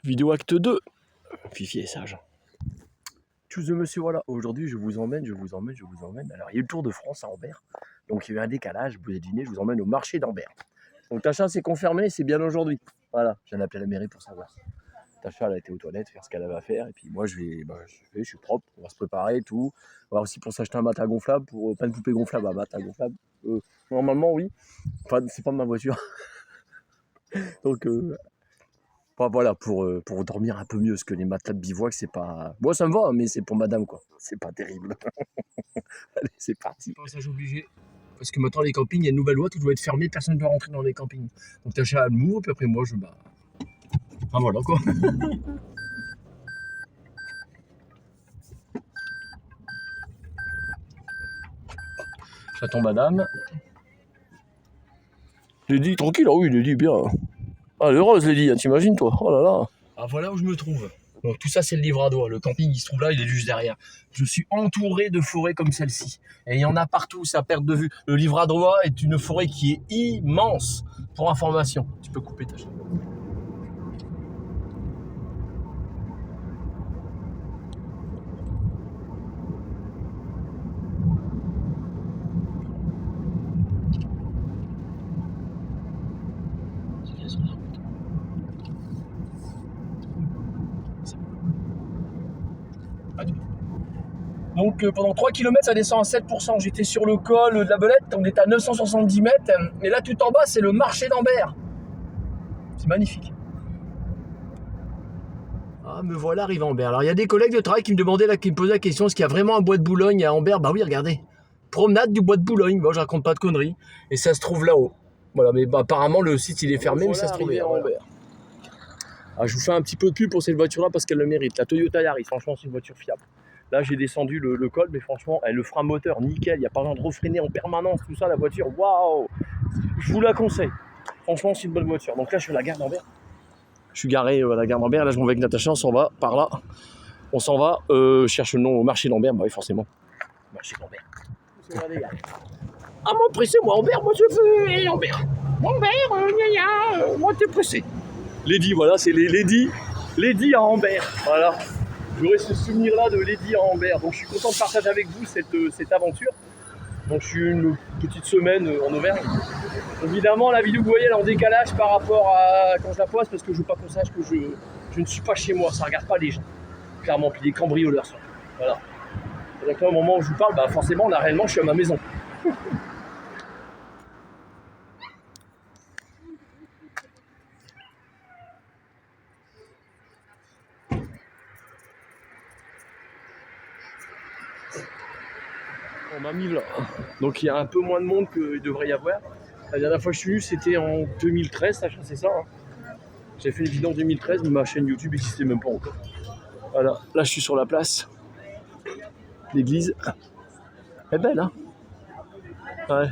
Vidéo acte 2. Fifi est sage. Tous monsieur, voilà. Aujourd'hui, je vous emmène. Alors, il y a eu le Tour de France à Ambert. Donc, il y a eu un décalage. Vous avez deviné, je vous emmène au marché d'Ambert. Donc, Tacha, c'est confirmé, c'est bien aujourd'hui. Voilà, je viens d'appeler la mairie pour savoir. Tacha, elle a été aux toilettes, faire ce qu'elle avait à faire. Et puis, moi, je suis propre. On va se préparer et tout. On va aussi pour s'acheter un matelas gonflable, pour pas une poupée gonflable, un matelas gonflable. Normalement, oui. Enfin, c'est pas ma voiture. Donc, voilà, pour dormir un peu mieux, parce que les matelas de bivouac, c'est pas... Moi, ça me va, mais c'est pour madame, quoi. C'est pas terrible. Allez, c'est parti. Passage obligé. Parce que maintenant, les campings, il y a une nouvelle loi, tout doit être fermé, personne ne doit rentrer dans les campings. Donc, Tacha, elle m'ouvre, puis après, moi, enfin, voilà, quoi. J'attends madame. Lady, tranquille, ah oui, Lady, bien. Ah, l'heureuse, Lady, hein, t'imagines, toi. Oh là là. Ah, voilà où je me trouve. Donc tout ça, c'est le Livradois. Le camping, il se trouve là, il est juste derrière. Je suis entouré de forêts comme celle-ci. Et il y en a partout, c'est à perte de vue. Le Livradois est une forêt qui est immense. Pour information, tu peux couper ta chaîne. Donc pendant 3 km, ça descend à 7%. J'étais sur le col de la Belette, on est à 970 mètres. Et là, tout en bas, c'est le marché d'Ambert. C'est magnifique. Ah, me voilà arrivé à Ambert. Alors, il y a des collègues de travail qui me demandaient, là, qui me posaient la question, est-ce qu'il y a vraiment un bois de Boulogne à Ambert? Bah oui, regardez. Promenade du bois de Boulogne. Bon, je raconte pas de conneries. Et ça se trouve là-haut. Voilà, mais apparemment, le site, il est fermé, mais ça se trouve à Ambert. Ah, je vous fais un petit peu de pub pour cette voiture-là parce qu'elle le mérite. La Toyota Yaris, franchement, c'est une voiture fiable. Là, j'ai descendu le col, mais franchement, le frein moteur, nickel. Il n'y a pas besoin de refreiner en permanence, tout ça. La voiture, waouh! Je vous la conseille. Franchement, c'est une bonne voiture. Donc là, je suis à la gare d'Ambert. Je suis garé à la gare d'Ambert. Là, je m'en vais avec Natacha. On s'en va par là. On s'en va. Cherche le nom au marché d'Ambert. Bah oui, forcément. Marché d'Ambert. Ah, moi, pressé, moi, Ambert, moi, je veux Ambert. Ambert, moi, t'es pressé. Lady, voilà, c'est les Lady à Ambert. Voilà. J'aurai ce souvenir-là de Lady à Ambert. Donc, je suis content de partager avec vous cette aventure. Donc, je suis une petite semaine en Auvergne. Évidemment, la vidéo que vous voyez, elle est en décalage par rapport à quand je la poste, parce que je veux pas qu'on sache que je ne suis pas chez moi. Ça regarde pas les gens. Clairement, puis les cambrioleurs sont. Voilà. Donc là, au moment où je vous parle, bah forcément, là, réellement, je suis à ma maison. On m'a mis là. Donc il y a un peu moins de monde qu'il devrait y avoir. La dernière fois que je suis venu, c'était en 2013, c'est ça. Hein. J'ai fait une vidéo en 2013, mais ma chaîne YouTube n'existait même pas encore. Voilà, là je suis sur la place. L'église. Elle est belle, hein? Ouais.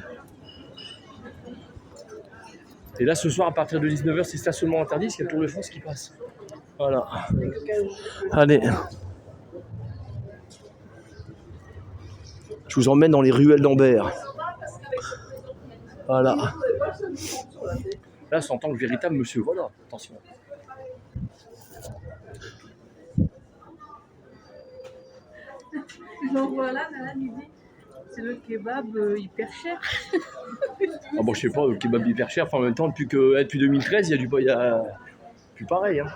Et là, ce soir, à partir de 19h, c'est stationnement interdit, parce qu'il y a le Tour de France qui passe. Voilà. Allez. Je vous emmène dans les ruelles d'Ambert. Voilà. Là, c'est en tant que véritable monsieur. Voilà, attention. Donc voilà, madame, il dit, c'est le kebab hyper cher. Ah bon, je sais pas, le kebab hyper cher. Enfin, en même temps, depuis 2013, il y a plus pareil. Hein.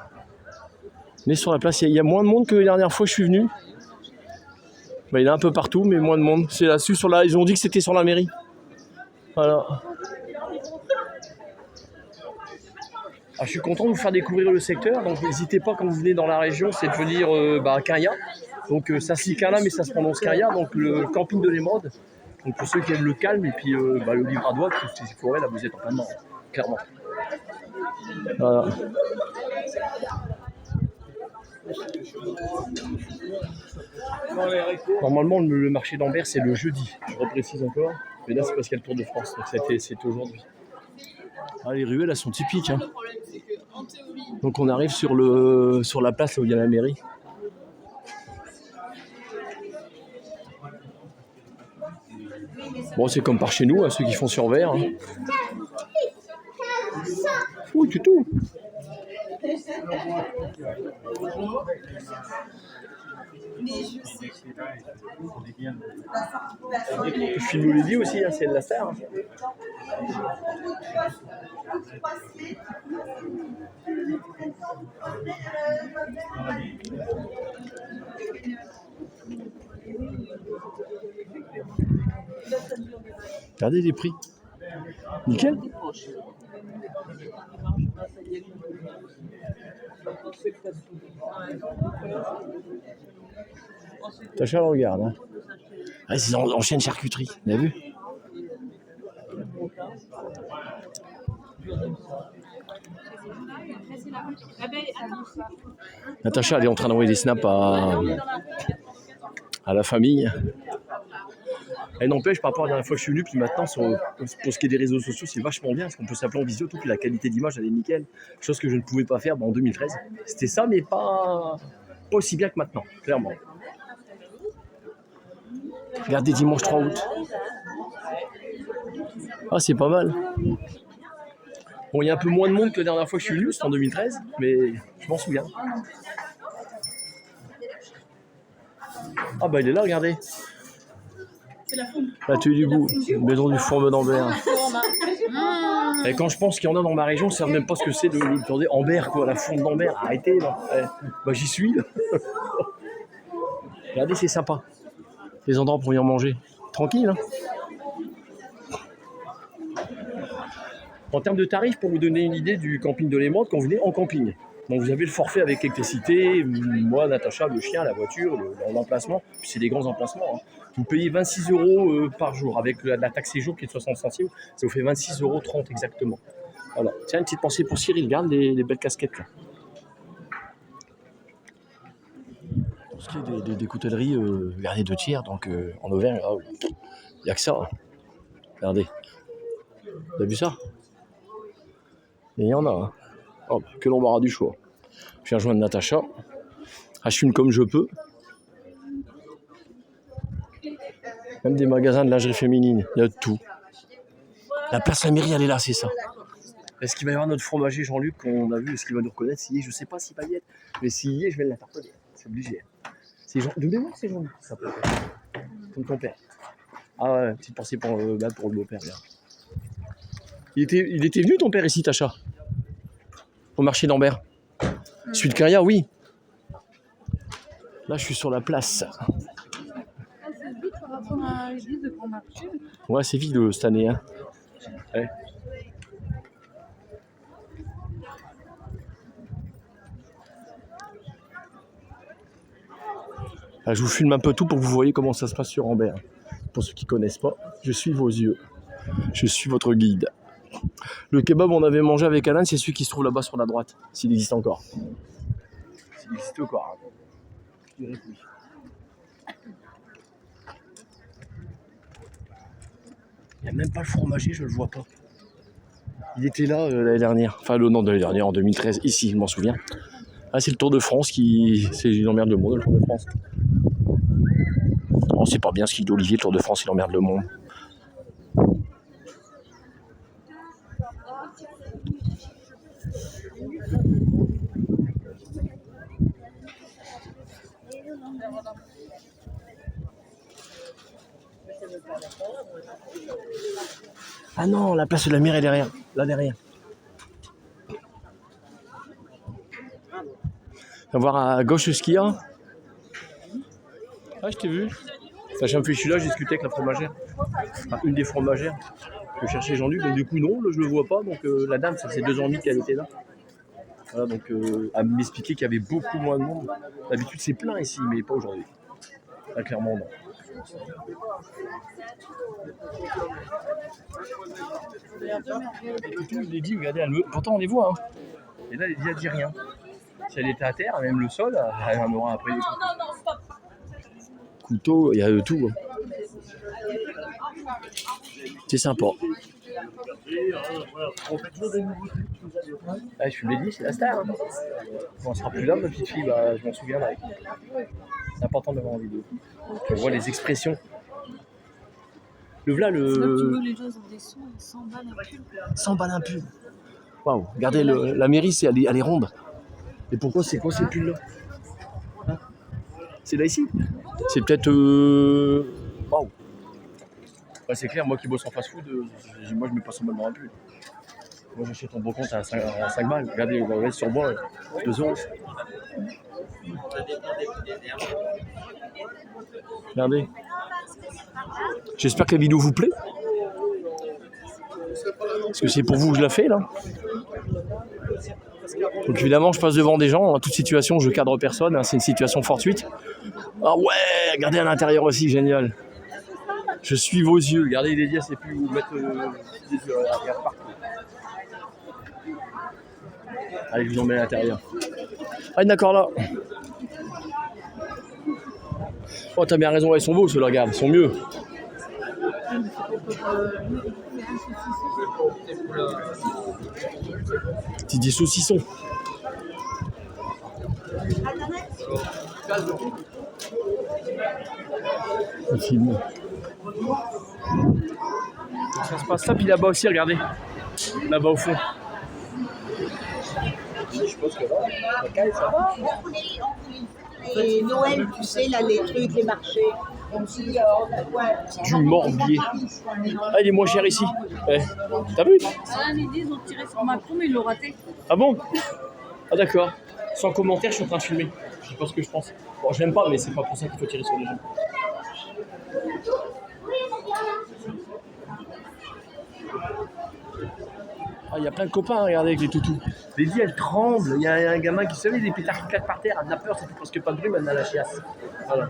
Mais sur la place, il y a moins de monde que la dernière fois que je suis venu. Bah, il y en a un peu partout, mais moins de monde. C'est là-dessus, ils ont dit que c'était sur la mairie. Voilà. Ah, je suis content de vous faire découvrir le secteur. Donc, n'hésitez pas quand vous venez dans la région, c'est de venir à Quinha. Donc, ça se lit Quinha, mais ça se prononce Quinha. Donc, le camping de l'Émeraude. Donc, pour ceux qui aiment le calme, et puis le Livradois, toutes ces forêts, là, vous êtes en plein dedans, clairement. Voilà. Normalement, le marché d'Ambert, c'est le jeudi. Je reprécise encore. Mais là, c'est parce qu'il y a le Tour de France. Donc, c'est aujourd'hui. Ah, les ruelles, elles sont typiques. Hein. Donc, on arrive sur la place là où il y a la mairie. Bon, c'est comme par chez nous, hein, ceux qui font sur verre. Hein. Oui, c'est tout. Phil nous l'a dit aussi, hein, c'est de la star. Hein. Regardez les prix. Nickel. Tacha le regarde. Hein. Ah, c'est en chaîne charcuterie, vous avez vu? Natacha, elle est en train d'envoyer des snaps à la famille. Elle n'empêche, par rapport à la dernière fois que je suis venu, puis maintenant, pour ce qui est des réseaux sociaux, c'est vachement bien, parce qu'on peut s'appeler en visio, tout, puis la qualité d'image, elle est nickel. Chose que je ne pouvais pas faire en 2013. C'était ça, mais pas aussi bien que maintenant, clairement. Regardez, dimanche 3 août. Ah, c'est pas mal. Bon, il y a un peu moins de monde que la dernière fois que je suis venu, c'était en 2013, mais je m'en souviens. Ah bah il est là, regardez. C'est la fonte. L'atelier du goût, maison du fourme d'Ambert. Et quand je pense qu'il y en a dans ma région, je ne sais même pas ce que c'est de demander Ambert, quoi, la fonte d'Ambert. Arrêtez, là. Bah j'y suis. Regardez, c'est sympa. Les endroits pour y en manger. Tranquille, hein. En termes de tarifs, pour vous donner une idée du camping de l'Émande, quand vous venez en camping. Donc vous avez le forfait avec électricité, moi, Natacha, le chien, la voiture, l'emplacement, puis c'est des grands emplacements. Hein. Vous payez 26 € par jour, avec la taxe séjour qui est de 60 centimes, ça vous fait 26,30 € exactement. Voilà. Tiens, une petite pensée pour Cyril, regarde les belles casquettes là. Pour ce qui est des coutelleries, regardez 2 tiers, donc en Auvergne, il n'y a que ça. Hein. Regardez. Vous avez vu ça? Et il y en a. Hein. Oh, que l'embarras du choix. Je viens rejoindre Natacha. Achète comme je peux. Même des magasins de lingerie féminine. Il y a de tout. La place La Mairie, elle est là, c'est ça. Est-ce qu'il va y avoir notre fromager Jean-Luc qu'on a vu? Est-ce qu'il va nous reconnaître? S'il y est, je ne sais pas s'il va y être. Mais s'il y est, je vais l'interpeller. C'est obligé. C'est Jean... De mémoire, c'est Jean-Luc. Ça peut être. Comme ton père. Ah ouais, petite pensée pour le beau-père. Là. Il était venu ton père ici, Tacha? Au marché d'Ambert. Celui de Caria, oui. Là, je suis sur la place. C'est vite par rapport à l'église de Grand Marché. Ouais, c'est vite cette année. Hein. Ouais. Là, je vous filme un peu tout pour que vous voyez comment ça se passe sur Ambert. Pour ceux qui ne connaissent pas, je suis vos yeux. Je suis votre guide. Le kebab on avait mangé avec Alain, c'est celui qui se trouve là-bas sur la droite, s'il existe encore. S'il existe encore. Hein. Je dirais que oui. Il n'y a même pas le fromager, je ne le vois pas. Il était là l'année dernière, enfin le nom de l'année dernière, en 2013, ici, je m'en souviens. Ah, c'est le Tour de France c'est une emmerde le monde, le Tour de France. Oh, c'est pas bien ce qu'il dit Olivier, le Tour de France, il emmerde le monde. Ah non, la place de la Mairie est derrière, là derrière. On va voir à gauche ce qu'il y a. Ah, je t'ai vu. Enfin, je suis là, j'ai discuté avec la fromagère. Enfin, une des fromagères. Je cherchais Jean-Luc, donc du coup non, là, je le vois pas. Donc la dame, ça faisait 2 ans et demi qu'elle était là. Voilà, donc elle m'expliquait qu'il y avait beaucoup moins de monde. D'habitude c'est plein ici, mais pas aujourd'hui. Là, clairement non. Je l'ai dit, regardez, pourtant on les voit. Hein. Et là, elle dit rien. Si elle était à terre, même le sol, elle en aura après les couteaux, il y a de tout. Hein. C'est sympa. Ah, je l'ai dit, c'est la star. Hein. Quand on sera plus là, ma petite fille, bah, je m'en souviendrai. C'est important d'avoir envie de. Je vois les expressions. Le voilà le. Les gens ont des sous, 100 balles un pull. 100 balles un pull. Waouh, regardez, la mairie, elle est ronde. Et pourquoi c'est quoi ces pulls là? Hein? C'est là ici? C'est peut-être. Waouh! Ouais, c'est clair, moi qui bosse en fast food, moi je mets pas ça mal dans un pull. Moi j'achète en bon compte à 5 balles. Regardez, on va sur moi, 2 euros. Regardez. J'espère que la vidéo vous plaît. Parce que c'est pour vous que je la fais là. Donc évidemment, je passe devant des gens. En toute situation, je cadre personne. Hein, c'est une situation fortuite. Ah ouais, regardez à l'intérieur aussi, génial. Je suis vos yeux. Regardez les yeux, c'est plus où mettre des yeux. Regarde partout. Allez, je vous en mets à l'intérieur. Ah d'accord là. Oh, t'as bien raison, ils sont beaux ceux-là, regarde, ils sont mieux. Tu dis saucisson. Le film. Ça se passe là, puis là-bas aussi, regardez. Là-bas au fond. Je pense que là, ça va. Et Noël, tu sais, là, les trucs, les marchés. Du Morbier. Ah, il est moins cher ici. Ouais. T'as vu? À midi, ils ont tiré sur Macron, mais ils l'ont raté. Ah bon? Ah d'accord. Sans commentaire, je suis en train de filmer. Je sais pas ce que je pense. Bon, je l'aime pas, mais c'est pas pour ça qu'il faut tirer sur les gens. Ah, il y a plein de copains, regardez, avec les toutous. Les lits, elles tremblent. Il y a un gamin qui se lève, des pétards qui claquent par terre. Elle a peur, ça fait presque pas de bruit, maintenant la chiasse. Voilà.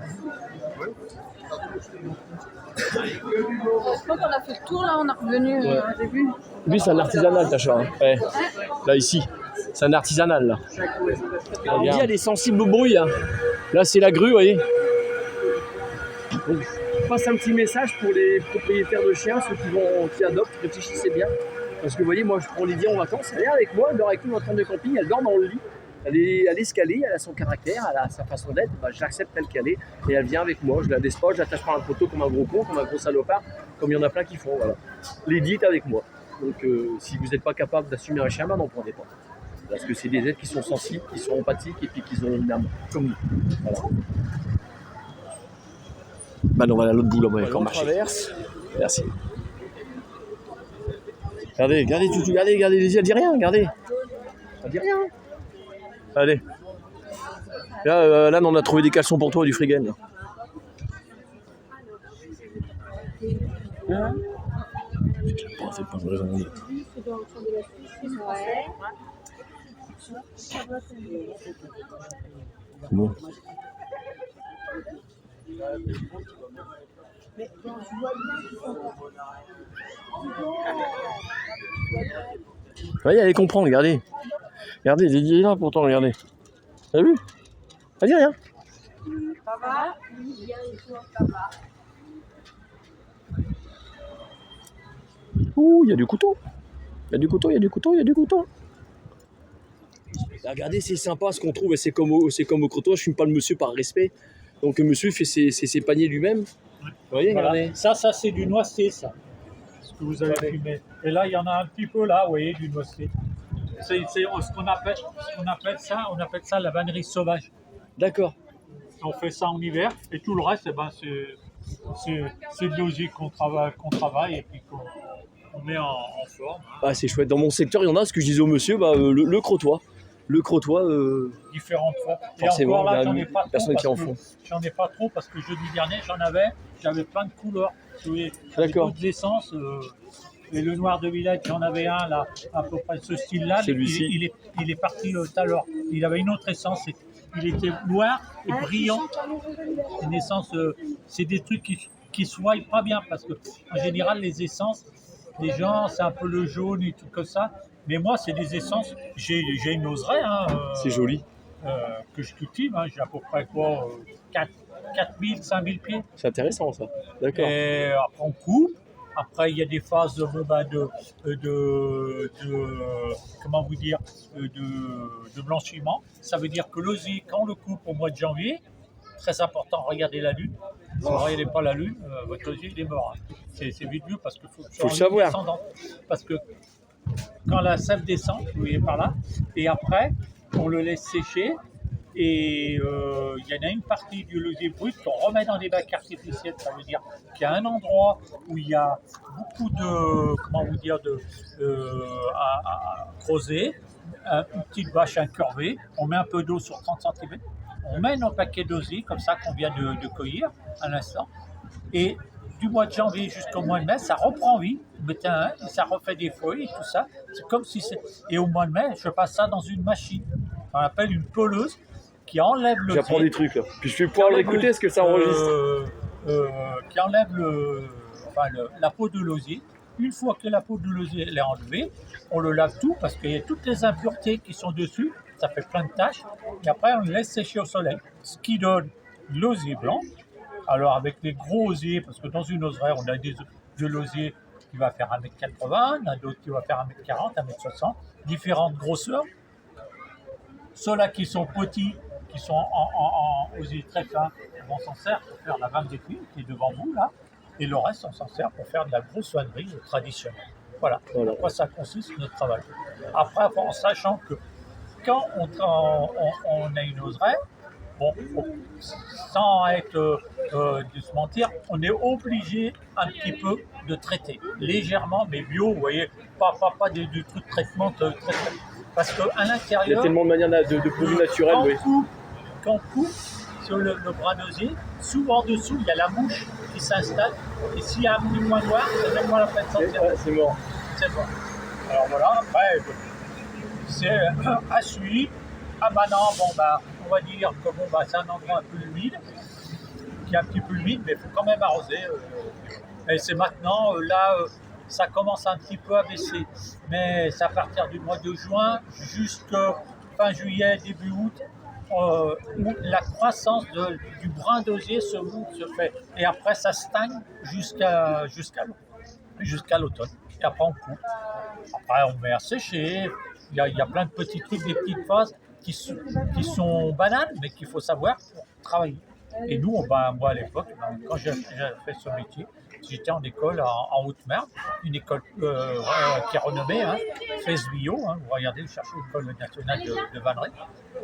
Je crois qu'on a fait le tour, là, on est revenu, Ouais. j'ai vu. Lui, c'est un artisanal, ta chat. Hein. Ouais. Là, ici. C'est un artisanal, là. On dit, elle est sensible au bruit. Hein. Là, c'est la grue, vous voyez. Donc, je passe un petit message pour les propriétaires de chiens, ceux qui adoptent, réfléchissez bien. Parce que vous voyez, moi, je prends Lydie en vacances, elle est avec moi, elle dort avec nous dans le train de camping, elle dort dans le lit. Elle est escalée, elle a son caractère, elle a sa façon d'être, bah, je l'accepte telle qu'elle est, et elle vient avec moi, je la laisse pas, je l'attache par un poteau comme un gros con, comme un gros salopard, comme il y en a plein qui font, voilà. Lydie est avec moi. Donc si vous n'êtes pas capable d'assumer un chien, n'en prenez pas. Parce que c'est des êtres qui sont sensibles, qui sont empathiques et puis qui ont une âme, comme nous. Voilà. Bah non, on va à l'autre bout là, on va encore marcher. Merci. Regardez, tout, regardez les yeux, elle dit rien, regardez. Elle dit rien. Allez. Là, on a trouvé des caleçons pour toi, du Frigen. C'est pas vrai, c'est bon. Voyez, allez comprendre, regardez. Regardez, il est là pourtant, regardez. T'as vu? Elle dit rien. Ça va? Ça va. Ouh, il y a du couteau. Il y a du couteau. Regardez, c'est sympa ce qu'on trouve, et c'est comme au crottoir, je fume pas le monsieur par respect. Donc le monsieur fait ses paniers lui-même. Vous voyez, Voilà. regardez. Ça c'est du noisetier, ça. Ce que vous avez fumé. Et là, il y en a un petit peu là, vous voyez, du noisetier. C'est ce qu'on appelle ça la vannerie sauvage. D'accord. On fait ça en hiver et tout le reste, c'est de l'osier qu'on travaille et puis qu'on met en forme. Hein. Ah, c'est chouette. Dans mon secteur, il y en a, ce que je disais au monsieur, le crottoir. Le crottoir, Différentes formes. Et forcément, encore là, il y a j'en ai pas trop. personne qui en font. J'en ai pas trop parce que jeudi dernier, j'avais plein de couleurs. J'avais D'accord. d'autres essences. Et le noir de Villette, j'en avais un là, à peu près ce style-là. Celui-ci. Il est parti tout à l'heure. Il avait une autre essence. Il était noir et brillant. Une essence, c'est des trucs qui se voient pas bien parce que en général, les essences, les gens, c'est un peu le jaune et tout comme ça. Mais moi, c'est des essences. J'ai une oseraie. Hein, C'est joli. que je cultive. Hein. J'ai à peu près 4000, 5000 pieds. C'est intéressant ça. D'accord. Et après, on coupe. Après, il y a des phases de comment vous dire, de blanchiment. Ça veut dire que l'osier, quand on le coupe au mois de janvier, très important, regardez la lune. Si vous ne regardez pas la lune, votre osier il est mort. Hein. C'est vite vu parce qu'il faut le savoir. Parce que quand la sève descend, vous voyez par là, et après, on le laisse sécher. Et il y en a une partie du losier brut qu'on remet dans des bacs artificiels. Ça veut dire qu'il y a un endroit où il y a beaucoup de, comment vous dire, à creuser, une petite bâche incurvée. On met un peu d'eau sur 30 cm. On met nos paquets d'osier, comme ça qu'on vient de cueillir à l'instant. Et du mois de janvier jusqu'au mois de mai, ça reprend vie. Vous mettez et ça refait des feuilles et tout ça. C'est comme si c'est. Et au mois de mai, je passe ça dans une machine. On appelle une peleuse qui enlève le. J'apprends des trucs là. Puis je vais pouvoir l'écouter, est-ce que ça enregistre qui enlève la peau de l'osier. Une fois que la peau de l'osier est enlevée, on le lave tout parce qu'il y a toutes les impuretés qui sont dessus. Ça fait plein de taches. Et après, on le laisse sécher au soleil. Ce qui donne l'osier blanc. Alors, avec les gros osiers, parce que dans une oseraie, on a de l'osier qui va faire 1m80, on a d'autres qui va faire 1m40, 1m60, différentes grosseurs. Ceux-là qui sont petits, qui sont en osier très fin, on s'en sert pour faire la vanne des cuirs qui est devant vous, là. Et le reste, on s'en sert pour faire de la grosse vannerie traditionnelle. Voilà. En quoi ça consiste notre travail. Après, en sachant que quand on a une oseraie, bon, sans être de se mentir, on est obligé un petit peu de traiter, légèrement, mais bio, vous voyez, pas du truc de traitement très, parce qu'à l'intérieur, il y a tellement de manières de produits naturels. Quand on coupe sur le bras d'osier, souvent en dessous, il y a la mouche qui s'installe, et s'il y a un petit point noir, c'est même pas la peine de sortir. C'est mort. C'est mort. Alors voilà, après, c'est à suivre. Ah bah non, on va dire que c'est un endroit un peu humide, qui est un petit peu humide, mais il faut quand même arroser. Et c'est maintenant, ça commence un petit peu à baisser. Mais c'est à partir du mois de juin jusqu'à fin juillet, début août, où la croissance du brin d'osier se fait. Et après, ça stagne jusqu'à l'automne. Et après, on coupe. Après, on met à sécher. Il y a plein de petits trucs, des petites phases qui sont banales, mais qu'il faut savoir pour travailler. Et nous, moi à l'époque, quand j'ai fait ce métier, j'étais en école en Haute-Marne, une école qui est renommée, FESBio, vous regardez, vous cherchez l'école nationale de vannerie,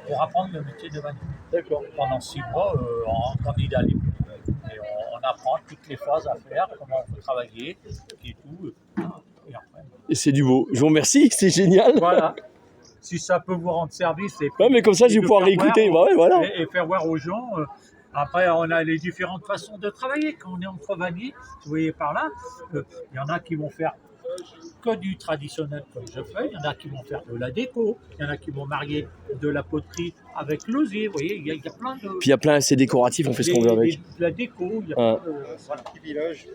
pour apprendre le métier de vannerie. D'accord. Pendant 6 mois en candidat libre. Et on apprend toutes les phases à faire, comment on peut travailler, et tout. Et c'est du beau. Je vous remercie, c'est génial. Voilà. Si ça peut vous rendre service. Mais comme ça, je vais pouvoir réécouter. Voilà. Et faire voir aux gens. Après, on a les différentes façons de travailler. Quand on est entre vanniers, vous voyez par là, il y en a qui vont faire que du traditionnel comme je fais. Il y en a qui vont faire de la déco. Il y en a qui vont marier de la poterie avec l'osier. Vous voyez, il y a plein de... Puis il y a plein, c'est décoratif, on fait ce qu'on veut avec. De la déco. Il y a Petit village.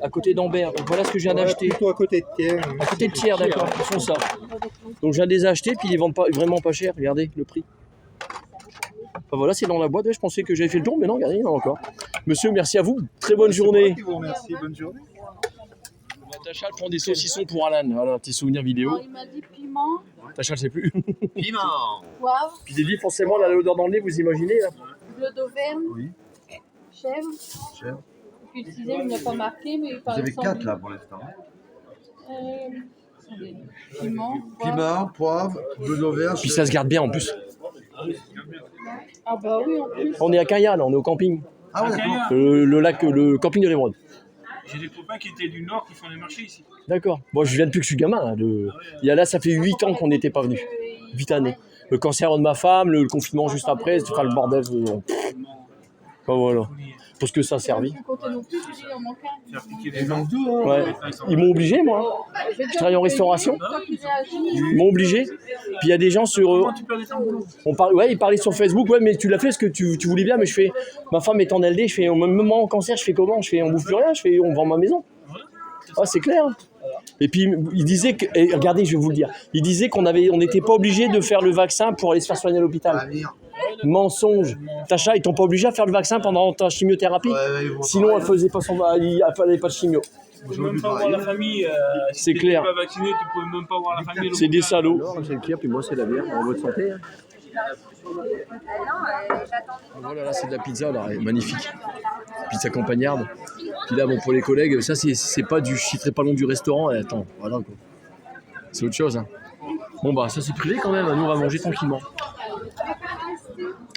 À côté d'Ambert. Donc voilà ce que je viens d'acheter. Plutôt à côté de Thiers. À côté de Thiers, d'accord. Ils font ça. Donc je viens de les acheter, puis ils les vendent pas, vraiment pas cher. Regardez le prix. Enfin, voilà, c'est dans la boîte. Je pensais que j'avais fait le tour, mais non, regardez, il y en a encore. Monsieur, merci à vous. Très bonne journée. Je vous remercie. Bonne journée. Natacha prend des saucissons pour Alan. Voilà, tes souvenirs vidéo. Alors, il m'a dit piment, Natacha, je sais plus. Piment. poivre, Puis des livres, forcément, la l'odeur dans le nez, vous imaginez là. bleu d'Auvergne, Oui. chèvre. Chèvre. Et puis le sixième, il n'a pas marqué, mais il Vous paraît avez sans 4 doute. là pour l'instant. Attendez. Piment, poivre. Piment, poivre, bleu d'Auvergne. Puis ça se garde bien en plus. Ah bah oui, en plus. On est à Cayenne, on est au camping. Ah ouais, d'accord. Le lac, le camping de l'Émeraude. J'ai des copains qui étaient du Nord qui font les marchés ici. D'accord. Moi, je viens depuis que je suis gamin. Là, il y a là, ça fait 8 ans qu'on n'était pas venu. 8 années. Le cancer de ma femme, le confinement juste après, enfin, le bordel. Enfin, voilà. Pour ce que ça a servi. Du côté non plus, je dis, il en manque un. Faire piquer Il des gens. manque 2, hein. Ouais. Ils m'ont obligé, moi. Je travaille en restauration. Ils m'ont obligé. Puis il y a des gens sur. Comment tu peux aller ton boulot? Ouais, ils parlaient sur Facebook. Ouais, mais tu l'as fait parce que tu voulais bien. Mais je fais. Ma femme est en LD. Je fais. Même moi en cancer, je fais comment? Je fais. On bouffe plus rien. Je fais. On vend ma maison. Ah, c'est clair. Et puis il disait que. Et regardez, je vais vous le dire. Il disait qu'on n'était pas obligé de faire le vaccin pour aller se faire soigner à À l'hôpital. venir. Mensonge. Tacha, ils t'ont pas obligé à faire le vaccin pendant ta chimiothérapie. Ils vont Sinon, elle travailler. faisait pas il fallait pas de chimio. Tu peux même pas voir la famille. Si C'est t'es clair. pas vacciné, tu peux même pas voir la famille. C'est des salauds. C'est le pire, puis moi c'est la bière. En votre santé. Voilà, là c'est de la pizza, là, magnifique. Pizza campagnarde. Puis là, bon, pour les collègues, ça c'est pas du. Je citerai pas le nom du restaurant. Attends, voilà quoi. C'est autre chose. Hein. Bon bah ça c'est privé quand même. Nous on va manger tranquillement.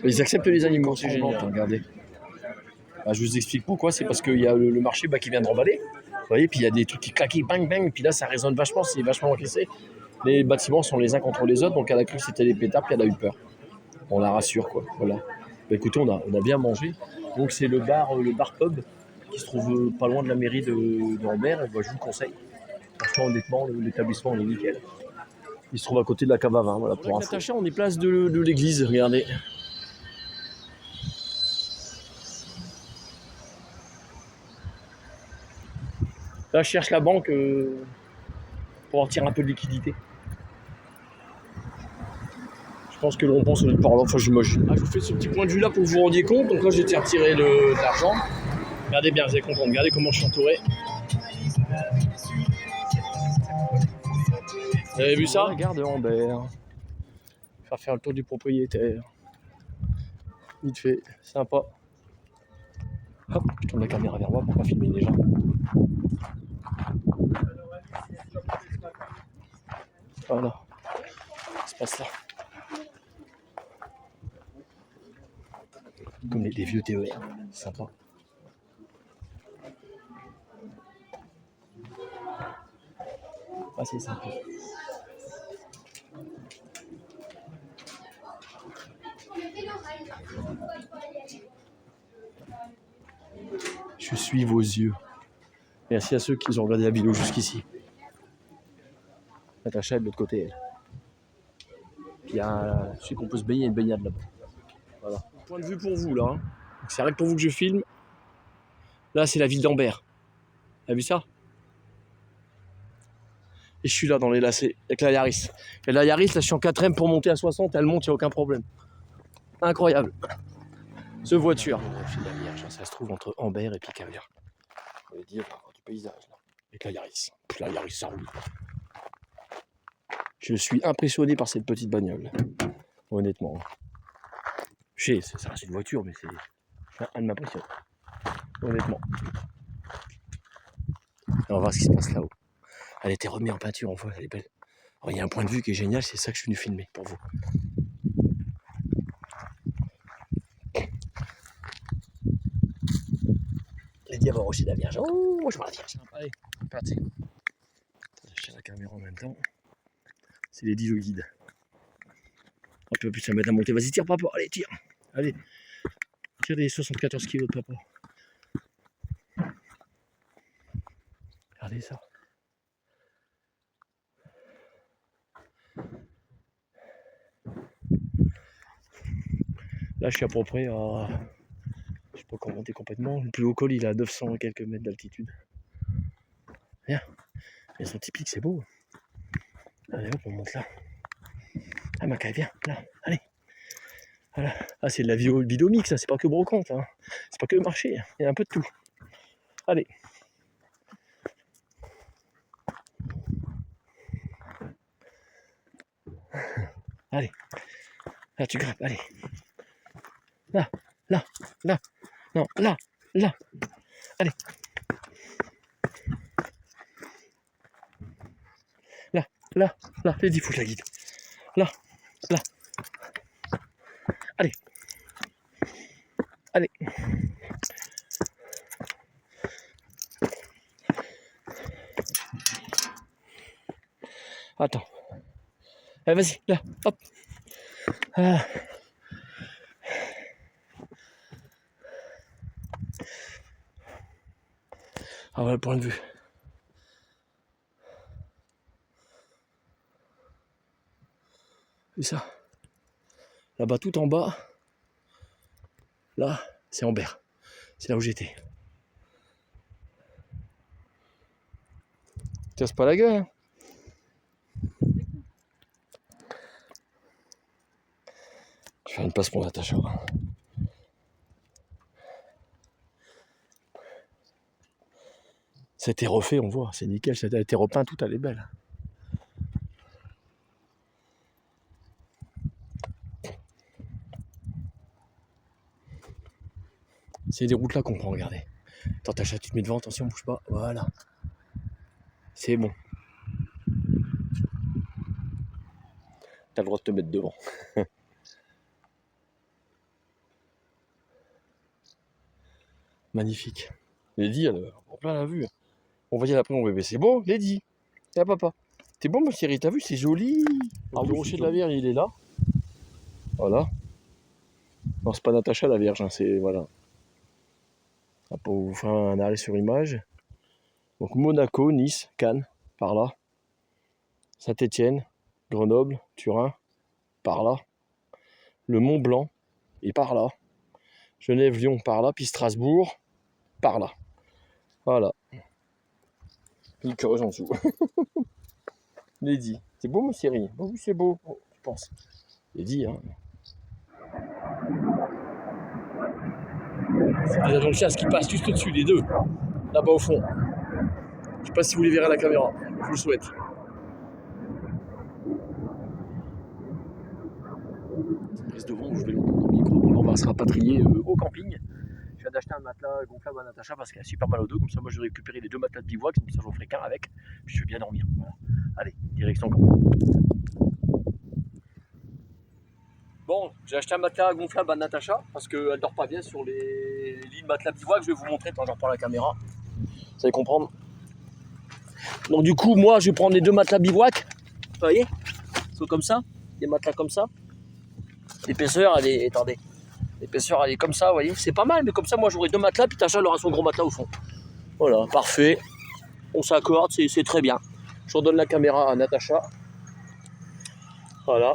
Ils acceptent les animaux, c'est génial. Regardez. Bah, je vous explique pourquoi. C'est parce qu'il y a le marché qui vient de remballer. Vous voyez, puis il y a des trucs qui claquent, bang, bang. Puis là, ça résonne vachement, c'est vachement encaissé. Les bâtiments sont les uns contre les autres, donc elle a cru que c'était des pétards, puis elle a eu peur. On la rassure, quoi. Voilà. Bah, écoutez, on a bien mangé. Donc c'est le bar pub qui se trouve pas loin de la mairie d'Ambert. Bah, je vous le conseille. Franchement, honnêtement, l'établissement il est nickel. Il se trouve à côté de la cave à vin. Voilà, pour info. Natacha, on est place de l'église. Regardez. Là, je cherche la banque pour en tirer un peu de liquidité. Je pense que le rond-point, ça doit être par là. Enfin, j'imagine. Ah, je vous fais ce petit point de vue là pour que vous vous rendiez compte. Donc là, j'ai retiré de l'argent. Regardez bien, vous allez comprendre. Regardez comment je suis entouré. Vous avez vu ça? Regarde Ambert. Faire le tour du propriétaire. Vite fait, sympa. Hop, je tourne la caméra vers moi pour pas filmer les gens. Voilà. Ça se passe là. Comme les vieux TER. Sympa. Ah, c'est sympa. Je suis vos yeux. Merci à ceux qui ont regardé la vidéo jusqu'ici. Natacha est de l'autre côté, elle. Puis il y a celui qu'on peut se baigner, une baignade là-bas. Voilà. Point de vue pour vous là. Hein. C'est vrai que pour vous que je filme. Là, c'est la ville d'Ambert. T'as vu ça? Et je suis là dans les lacets avec la Yaris. Et la Yaris, là, je suis en 4ème pour monter à 60. Elle monte, il n'y a aucun problème. Incroyable. Ce voiture. La Vierge, ça se trouve entre Ambert et Picavia. On va dire du paysage là. Avec la Yaris. La Yaris, ça roule. Je suis impressionné par cette petite bagnole. Honnêtement. Je sais, ça reste une voiture, mais elle m'impressionne. Honnêtement. On va voir ce qui se passe là-haut. Elle a été remise en peinture en fois, elle est belle. Alors, il y a un point de vue qui est génial, c'est ça que je suis venu filmer pour vous. Les diamants aussi de la Vierge. Oh, moi je vois la Vierge. Allez, c'est parti. J'ai la caméra en même temps. C'est les 10 guides. Un peu plus ça mettre à monter. Vas-y, tire papa, allez, tire. Allez. Tire des 74 kilos de papa. Regardez ça. Là, je suis à peu près à... Je sais pas comment monter complètement. Le plus haut col, il est à 900 et quelques mètres d'altitude. Bien. Ils sont typiques, c'est beau. Allez hop, on monte là. Ah, Macaille, viens, là, allez. Voilà. Ah, c'est de la vidéo mix, ça, c'est pas que brocante. Hein. C'est pas que le marché, il y a un peu de tout. Allez. Allez. Là, tu grimpes, allez. Là, là, là. Non, là, là. Allez. Là, là, là. Les 10 fous, la guide. Là, là. Allez. Allez. Attends. Allez, vas-y, là, hop. Ah. Ah, voilà le point de vue. C'est ça. Là-bas, tout en bas, là, c'est Ambert. C'est là où j'étais. Casse pas la gueule, hein. Je vais faire une place pour Natacha. Ça a été refait, on voit, c'est nickel, ça a été repeint, tout, elle est belle. C'est des routes là qu'on prend, regardez. Attends, Tacha, tu te mets devant, attention, bouge pas. Voilà. C'est bon. T'as le droit de te mettre devant. Magnifique. Lady, elle en plein la vue. On va dire après mon bébé, c'est beau, Lady. Et papa. T'es bon, ma chérie, t'as vu, c'est joli. Alors, le rocher de la Vierge, il est là. Voilà. Non, c'est pas Natacha la Vierge, hein, c'est. Voilà. Ah, pour vous faire un arrêt sur image. Donc, Monaco, Nice, Cannes, par là. Saint-Étienne, Grenoble, Turin, par là. Le Mont Blanc, et par là. Genève, Lyon, par là. Puis Strasbourg, par là. Voilà. Puis le Creuse en dessous. Lady. C'est beau, ma chérie? Oh, oui, c'est beau. Oh, je pense. Lady, hein. C'est déjà dans le chasse qui passe juste au-dessus, les deux. Là-bas au fond. Je sais pas si vous les verrez à la caméra. Je vous le souhaite. Prise de vent où je vais l'entendre dans le micro. Bon, là, on va se rapatrier au camping. Je viens d'acheter un matelas gonflable à Natacha parce qu'elle a super mal au dos. Comme ça, moi, je vais récupérer les 2 matelas de bivouac. Comme ça, j'en ferai qu'un avec. Puis je vais bien dormir. Voilà. Allez, direction camping. Bon, j'ai acheté un matelas gonflable à Natacha parce qu'elle dort pas bien sur les lits de matelas bivouac. Je vais vous montrer quand j'en prends la caméra. Vous allez comprendre. Donc du coup, moi, je vais prendre les 2 matelas bivouac. Vous voyez, ils sont comme ça. Des matelas comme ça. L'épaisseur, elle est... Attendez. L'épaisseur, elle est comme ça, vous voyez. C'est pas mal, mais comme ça, moi, j'aurai 2 matelas. Puis Tacha, elle aura son gros matelas au fond. Voilà, parfait. On s'accorde, c'est très bien. Je redonne la caméra à Natacha. Voilà.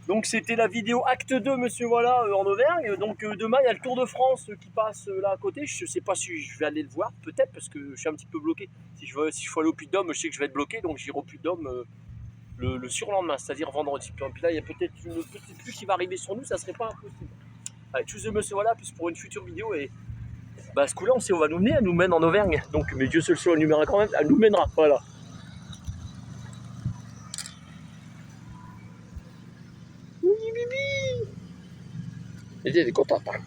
Donc c'était la vidéo acte 2, monsieur, voilà, en Auvergne. Donc demain, il y a le Tour de France qui passe là à côté. Je sais pas si je vais aller le voir, peut-être, parce que je suis un petit peu bloqué. Si je faut aller au Puy-de-Dôme, je sais que je vais être bloqué, donc j'irai au Puy-de-Dôme le surlendemain, c'est-à-dire vendredi. Puis là, il y a peut-être une petite pluie qui va arriver sur nous, ça serait pas impossible. Allez, choose monsieur, voilà, plus pour une future vidéo. Et bah, ce coup-là, on sait où on va nous mener, elle nous mène en Auvergne. Donc, mais Dieu seul sait où elle nous mènera quand même, elle nous mènera, voilà. Et elle est contente, hein.